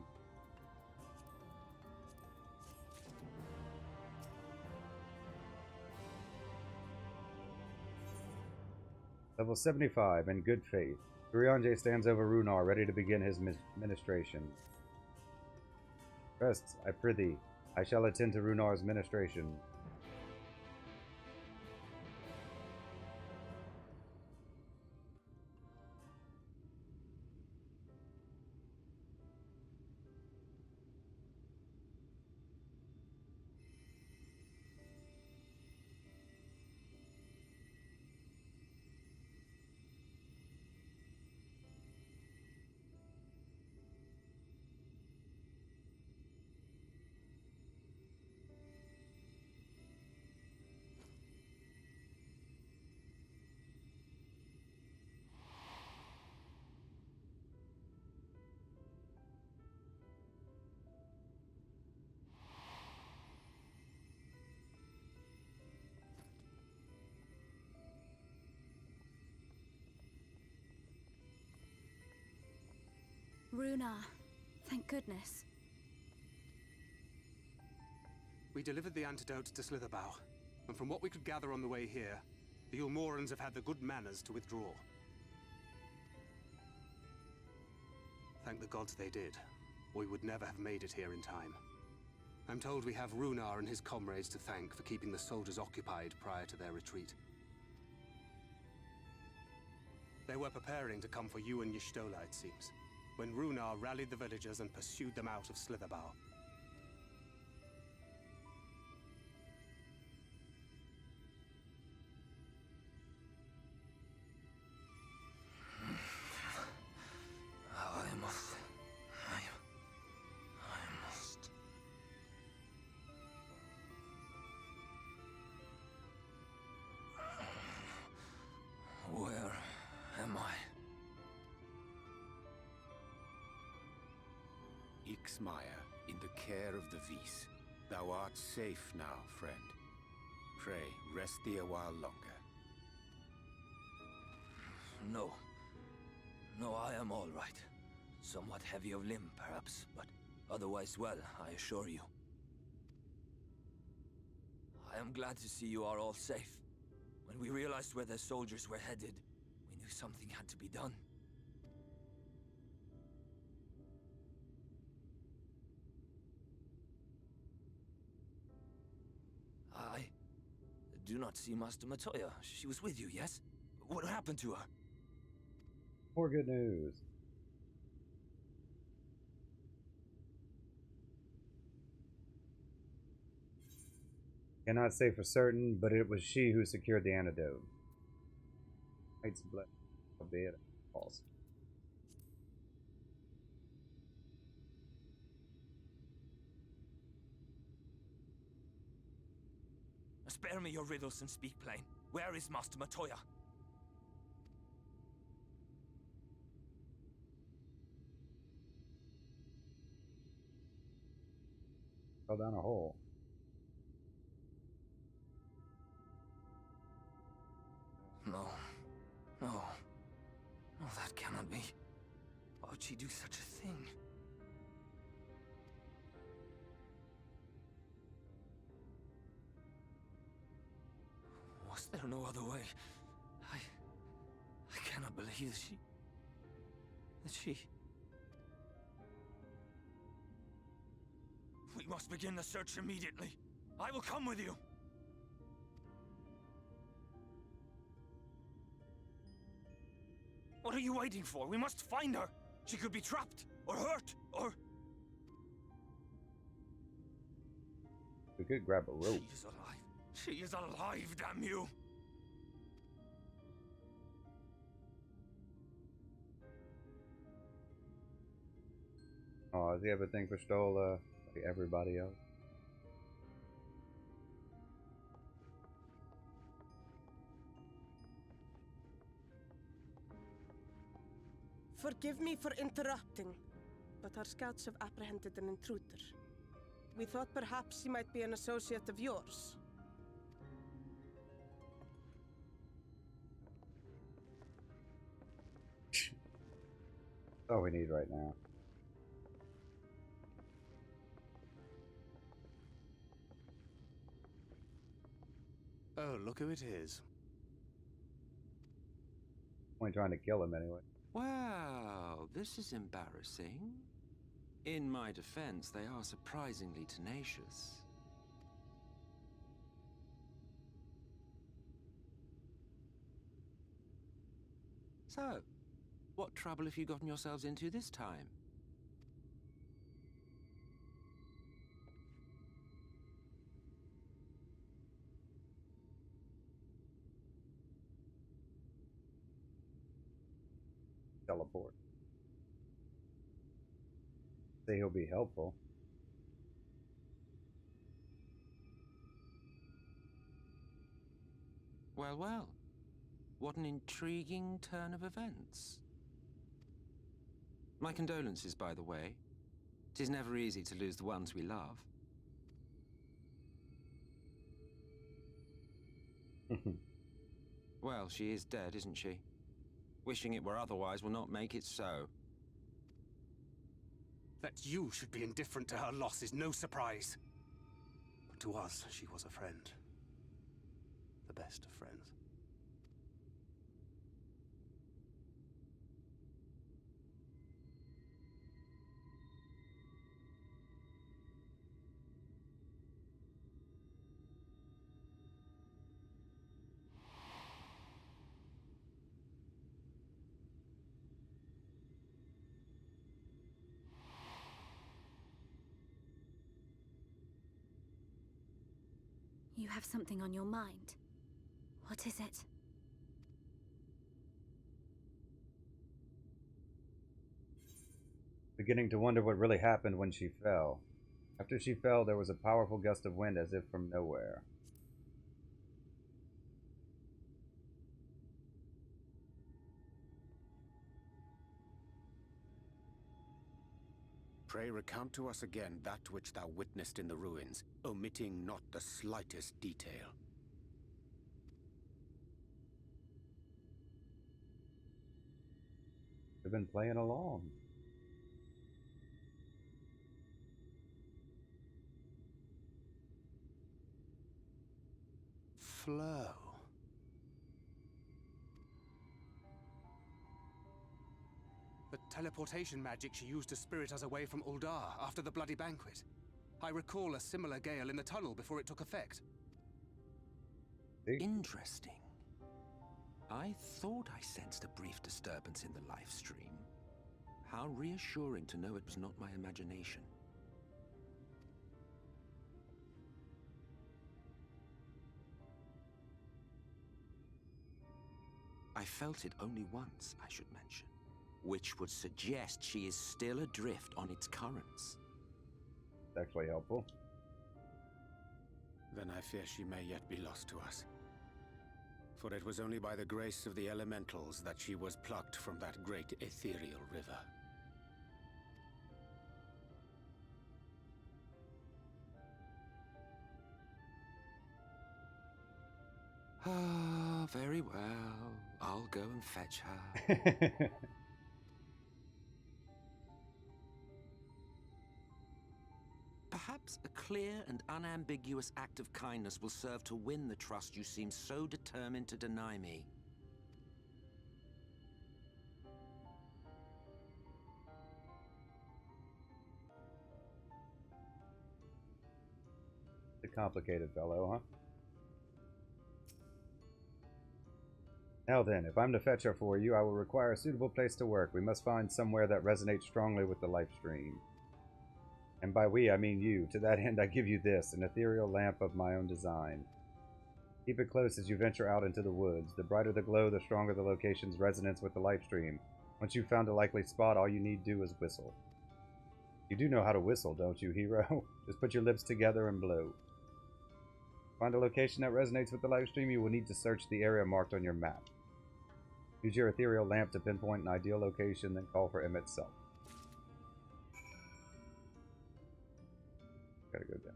S1: Level 75, in good faith. Urianger stands over Runar, ready to begin his ministration. Rest, I prithee. I shall attend to Runar's ministration.
S4: Runar, thank goodness.
S9: We delivered the antidote to Slitherbow, and from what we could gather on the way here, the Ulmorans have had the good manners to withdraw. Thank the gods they did, or we would never have made it here in time. I'm told we have Runar and his comrades to thank for keeping the soldiers occupied prior to their retreat. They were preparing to come for you and Y'shtola, it seems, when Runar rallied the villagers and pursued them out of Slitherbow.
S10: Where am I? Ux'ner, in the care of the Vice. Thou art safe now, friend. Pray, rest thee a while longer.
S11: No. No, I am all right. Somewhat heavy of limb, perhaps, but otherwise well, I assure you. I am glad to see you are all safe. When we realized where the soldiers were headed, we knew something had to be done. I do not see Master Matoya. She was with you, yes? What happened to her?
S1: More good news. Cannot say for certain, but it was she who secured the antidote. Knight's blood, albeit false.
S11: Spare me your riddles and speak plain. Where is Master Matoya?
S1: Fell down a hole.
S11: No, No. No, that cannot be. Why would she do such a thing? Was there no other way? I cannot believe that she... We must begin the search immediately. I will come with you. What are you waiting for? We must find her. She could be trapped, or hurt, or...
S1: We could grab a rope.
S11: She is alive. She is alive, damn you!
S1: Oh, does he have a thing for Stola? Like everybody else?
S3: Forgive me for interrupting, but our scouts have apprehended an intruder. We thought perhaps he might be an associate of yours.
S1: That's all we need right now.
S9: Oh, look who it is.
S1: Only trying to kill him anyway.
S12: Well, this is embarrassing. In my defense, they are surprisingly tenacious. So, what trouble have you gotten yourselves into this time?
S1: Teleport. Say he'll be helpful.
S12: Well, well. What an intriguing turn of events. My condolences, by the way. 'Tis never easy to lose the ones we love. Well, she is dead, isn't she? Wishing it were otherwise will not make it so.
S9: That you should be indifferent to her loss is no surprise. But to us, she was a friend. The best of friends.
S4: You have something on your mind. What is it?
S1: Beginning to wonder what really happened when she fell. After she fell, there was a powerful gust of wind as if from nowhere.
S10: Pray recount to us again that which thou witnessed in the ruins, omitting not the slightest detail.
S1: They've been playing along.
S9: Flow. The teleportation magic she used to spirit us away from Uldar after the bloody banquet. I recall a similar gale in the tunnel before it took effect.
S12: Interesting. I thought I sensed a brief disturbance in the life stream. How reassuring to know it was not my imagination. I felt it only once, I should mention, which would suggest she is still adrift on its currents.
S1: It's actually helpful.
S10: Then I fear she may yet be lost to us. For it was only by the grace of the elementals that she was plucked from that great ethereal river.
S12: Ah, very well. I'll go and fetch her. Perhaps a clear and unambiguous act of kindness will serve to win the trust you seem so determined to deny me.
S1: A complicated fellow, huh? Now then, if I'm to fetch her for you, I will require a suitable place to work. We must find somewhere that resonates strongly with the life stream. And by we, I mean you. To that end, I give you this, an ethereal lamp of my own design. Keep it close as you venture out into the woods. The brighter the glow, the stronger the location's resonance with the life stream. Once you've found a likely spot, all you need do is whistle. You do know how to whistle, don't you, hero? Just put your lips together and blow. Find a location that resonates with the live stream, you will need to search the area marked on your map. Use your ethereal lamp to pinpoint an ideal location, then call for M itself. Gotta go down.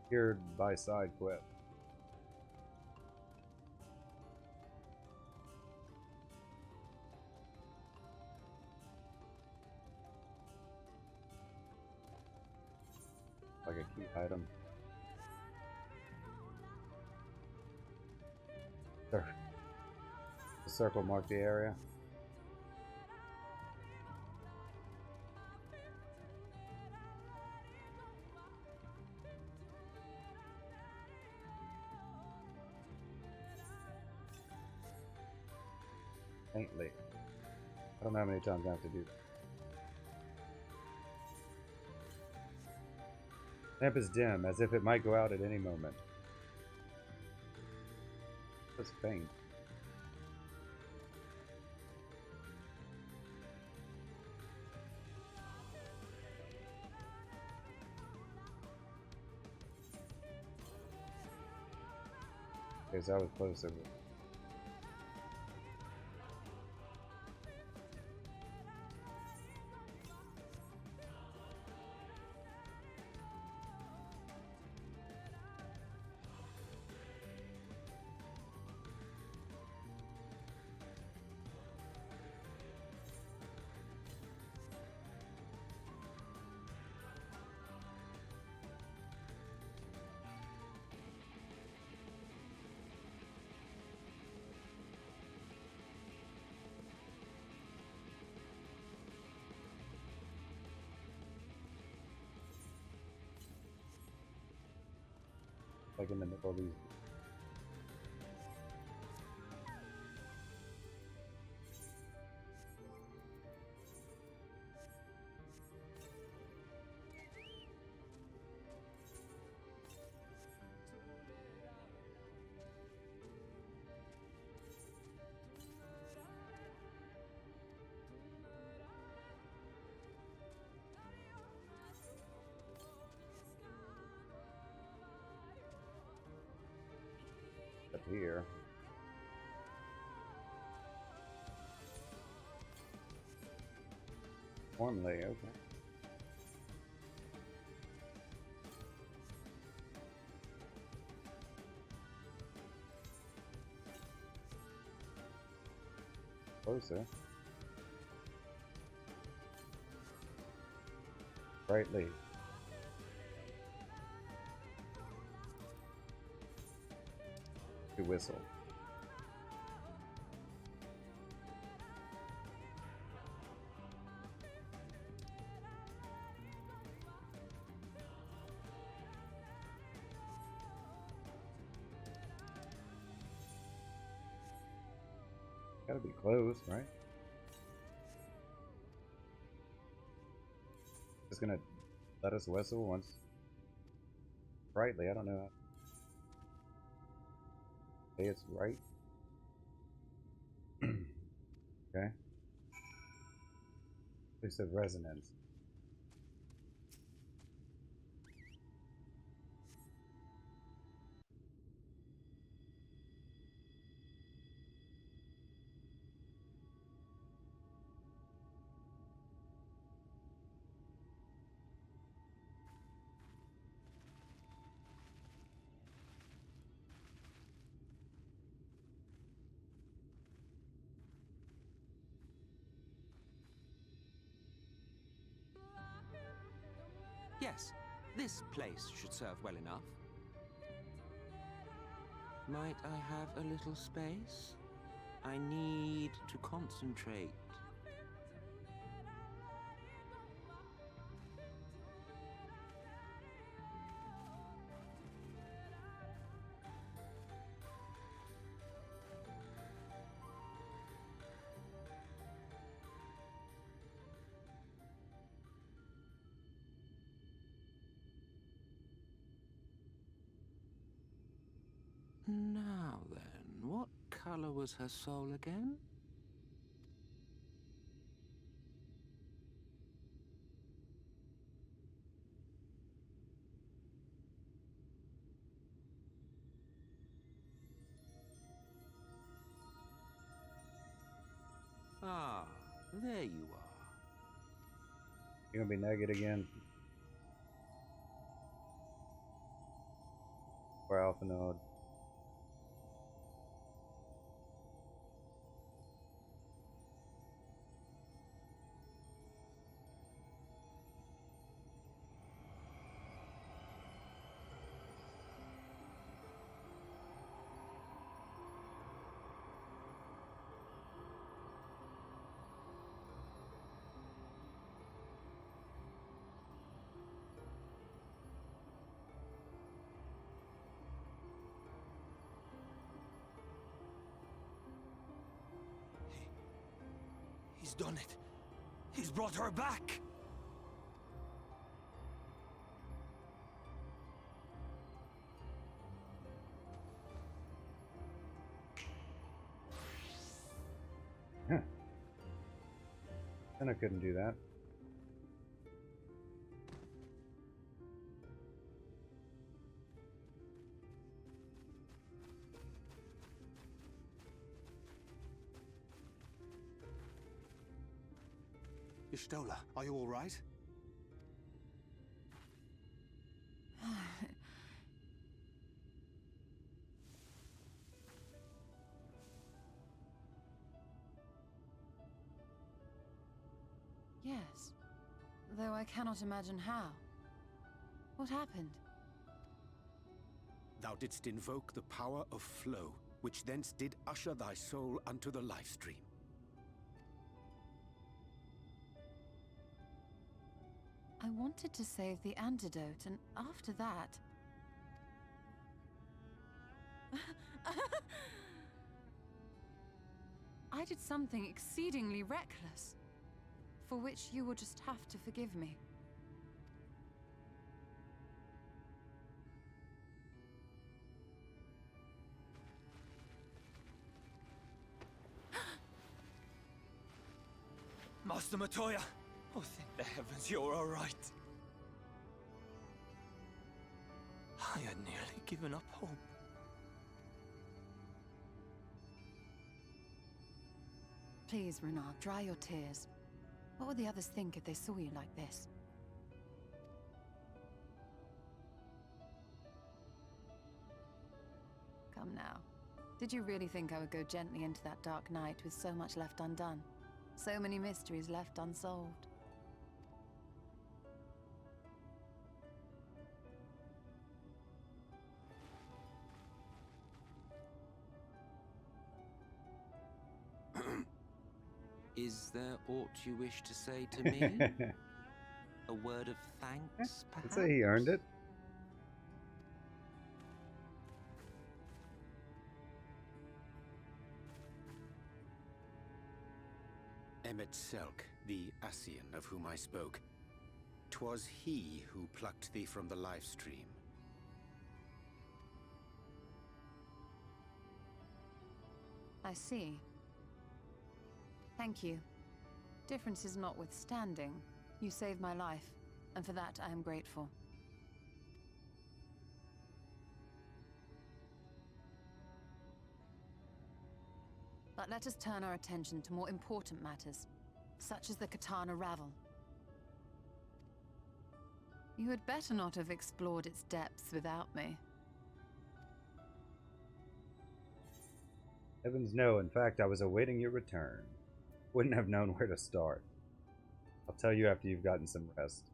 S1: Secured by side quest. Like a key item. There. The circle marked the area. Faintly. I don't know how many times I have to do that. Lamp is dim, as if it might go out at any moment. It's faint. Okay, so I was closer. Like in the middle of these. Up here. Formally, okay. Closer. Brightly. To whistle. Gotta be close, right? Just gonna let us whistle once. Brightly, I don't know. Hey, it's right. Okay. Place of resonance.
S12: Yes, this place should serve well enough. Might I have a little space? I need to concentrate. Now then, what color was her soul again? Ah, there you are.
S1: You're gonna be negative again. For Alpha Node.
S11: He's done it. He's brought her back.
S1: Huh. And I couldn't do that.
S9: Y'shtola, are you all right?
S2: Yes, though I cannot imagine how. What happened?
S10: Thou didst invoke the power of flow, which thence did usher thy soul unto the life stream.
S2: I wanted to save the antidote, and after that... I did something exceedingly reckless, for which you will just have to forgive me.
S11: Master Matoya! Oh, thank the heavens you're all right. I had nearly given up hope.
S2: Please, Renard, dry your tears. What would the others think if they saw you like this? Come now. Did you really think I would go gently into that dark night with so much left undone? So many mysteries left unsolved?
S12: Is there aught you wish to say to me? A word of thanks, perhaps?
S1: I'd say he earned it.
S10: Selk, the Ascian of whom I spoke. 'Twas he who plucked thee from the life stream.
S2: I see. Thank you. Differences notwithstanding, you saved my life, and for that I am grateful. But let us turn our attention to more important matters, such as the Katana Ravel. You had better not have explored its depths without me.
S1: Heavens no, in fact, I was awaiting your return. Wouldn't have known where to start. I'll tell you after you've gotten some rest.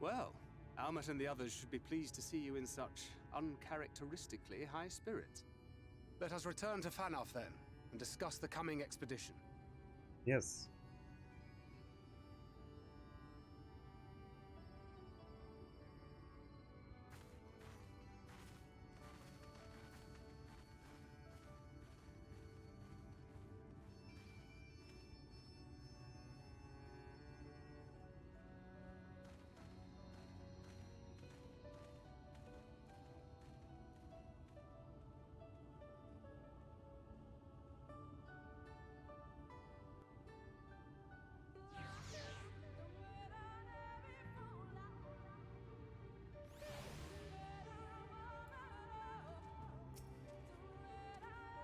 S9: Well, Almet and the others should be pleased to see you in such uncharacteristically high spirits. Let us return to Fanoff then, and discuss the coming expedition.
S1: Yes.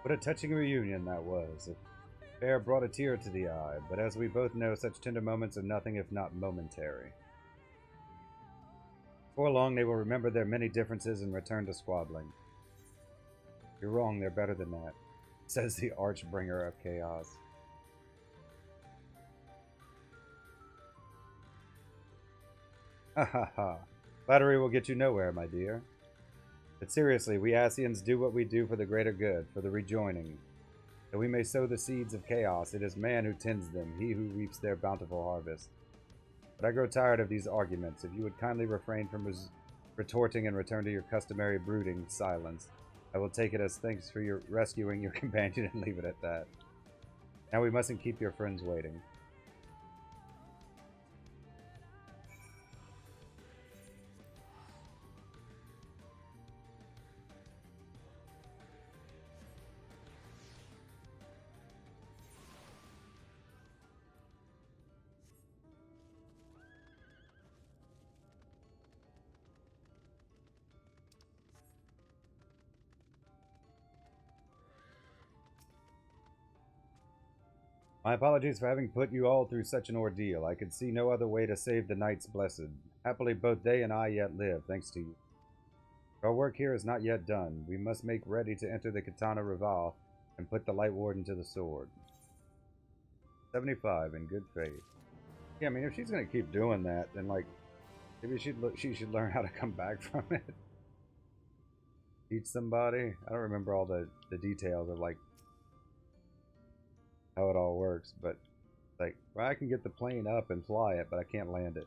S1: What a touching reunion that was. It fair brought a tear to the eye, but as we both know, such tender moments are nothing if not momentary. Before long, they will remember their many differences and return to squabbling. You're wrong, they're better than that, says the Archbringer of Chaos. Ha ha ha. Flattery will get you nowhere, my dear. But seriously, we Ascians do what we do for the greater good, for the rejoining. That we may sow the seeds of chaos, it is man who tends them, he who reaps their bountiful harvest. But I grow tired of these arguments. If you would kindly refrain from retorting and return to your customary brooding silence, I will take it as thanks for your rescuing your companion and leave it at that. Now we mustn't keep your friends waiting. My apologies for having put you all through such an ordeal. I could see no other way to save the Knights Blessed. Happily, both they and I yet live, thanks to you. Our work here is not yet done. We must make ready to enter the Katana Rival and put the Light Warden to the sword. 75 in good faith. Yeah, I mean, if she's going to keep doing that, then, like, maybe she should learn how to come back from it. Teach somebody. I don't remember all the details of, like, how it all works, but like, well, I can get the plane up and fly it, but I can't land it.